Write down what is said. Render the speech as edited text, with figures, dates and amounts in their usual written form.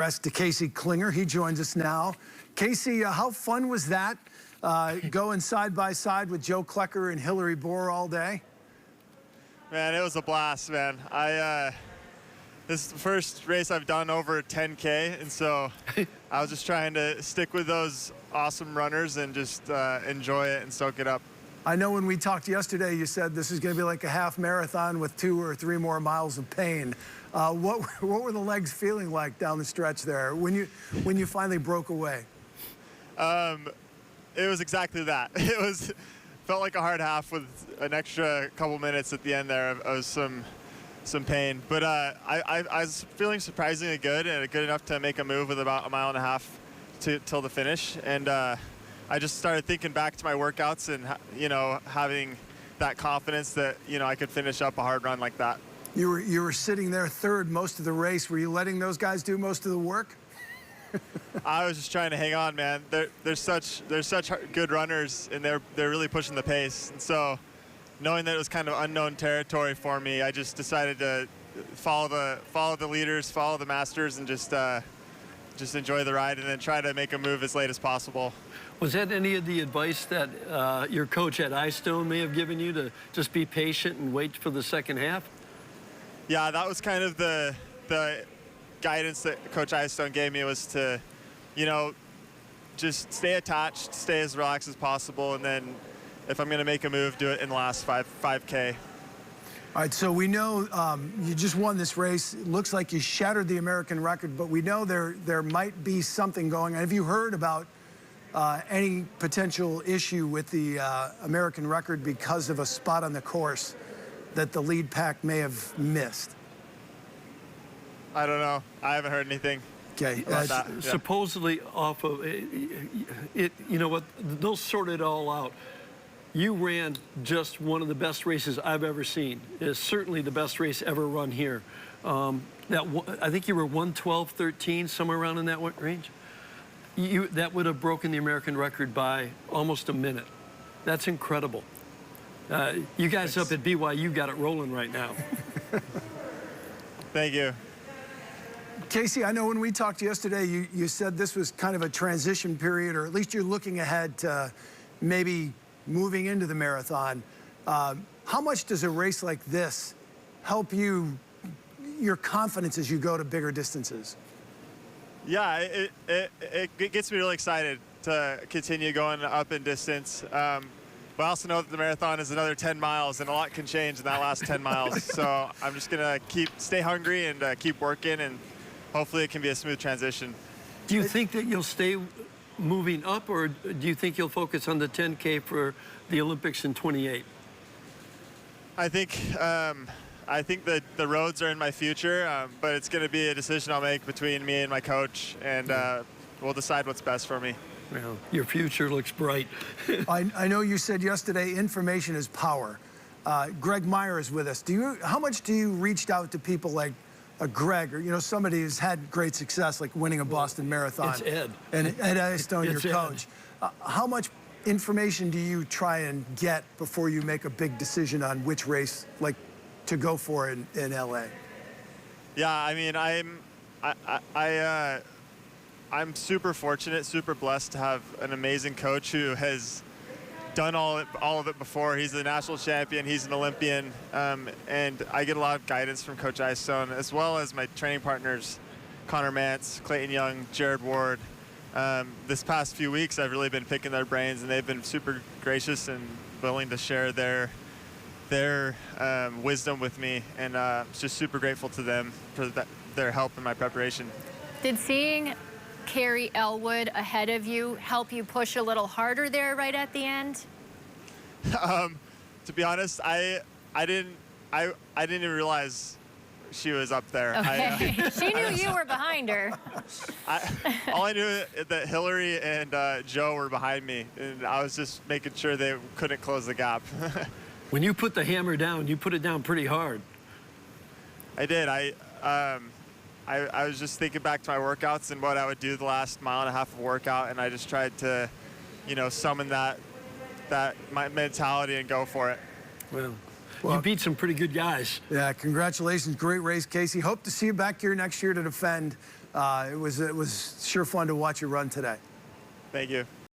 Rest to Casey Klinger. He joins us now. Casey, how fun was that going side by side with Joe Klecker and Hillary Bohr all day? Man, it was a blast, man. This is the first race I've done over 10K, and so I was just trying to stick with those awesome runners and just enjoy it and soak it up. I know when we talked yesterday, you said this is going to be like a half marathon with 2 or 3 more miles of pain. What were the legs feeling like down the stretch there when you finally broke away? It was exactly that. Felt like a hard half with an extra couple minutes at the end there of some pain. But I was feeling surprisingly good and good enough to make a move with about 1.5 miles till the finish. And I just started thinking back to my workouts and, having that confidence that, I could finish up a hard run like that. You were sitting there third most of the race. Were you letting those guys do most of the work? I was just trying to hang on, man. They're such good runners, and they're really pushing the pace. And so, knowing that it was kind of unknown territory for me, I just decided to follow the leaders, follow the masters, and just enjoy the ride, and then try to make a move as late as possible. Was that any of the advice that your coach at iStone may have given you, to just be patient and wait for the second half? Yeah, that was kind of the guidance that Coach iStone gave me, was to, just stay attached, stay as relaxed as possible, and then if I'm going to make a move, do it in the last 5K. All right, so we know you just won this race. It looks like you shattered the American record, but we know there might be something going on. Have you heard about any potential issue with the American record because of a spot on the course that the lead pack may have missed? I don't know. I haven't heard anything. Okay. Yeah. Supposedly off of it, you know what? They'll sort it all out. You ran just one of the best races I've ever seen. It's certainly the best race ever run here. I think you were 1:12:13, somewhere around in that range. That would have broken the American record by almost a minute. That's incredible. You guys up at BYU got it rolling right now. Thank you. Casey, I know when we talked yesterday, you said this was kind of a transition period, or at least you're looking ahead to maybe moving into the marathon. How much does a race like this help your confidence as you go to bigger distances? Yeah, it gets me really excited to continue going up in distance. But I also know that the marathon is another 10 miles, and a lot can change in that last 10 miles. So I'm just going to stay hungry and keep working, and hopefully it can be a smooth transition. Do you think that you'll stay moving up, or do you think you'll focus on the 10K for the Olympics in 28? I think that the roads are in my future, but it's going to be a decision I'll make between me and my coach, and we'll decide what's best for me. Well, your future looks bright. I know you said yesterday, information is power. Greg Meyer is with us. How much do you reach out to people like Greg, or somebody who's had great success, like winning a Boston Marathon? It's Ed. And Ed Iystone, your coach. How much information do you try and get before you make a big decision on which race, like, to go for in LA? Yeah, I mean, I'm super fortunate, super blessed to have an amazing coach who has done all of it before. He's the national champion, he's an Olympian, and I get a lot of guidance from Coach Iystone, as well as my training partners, Connor Mantz, Clayton Young, Jared Ward. This past few weeks, I've really been picking their brains, and they've been super gracious and willing to share their wisdom with me, and I'm just super grateful to them for their help in my preparation. Did seeing Carrie Elwood ahead of you help you push a little harder there right at the end? To be honest, I didn't even realize she was up there. Okay. She knew you were behind her. All I knew is that Hillary and Joe were behind me, and I was just making sure they couldn't close the gap. When you put the hammer down, you put it down pretty hard. I did. I was just thinking back to my workouts and what I would do the last 1.5 miles of workout, and I just tried to, summon that my mentality and go for it. Well, you beat some pretty good guys. Yeah, congratulations. Great race, Casey. Hope to see you back here next year to defend It was sure fun to watch you run today. Thank you.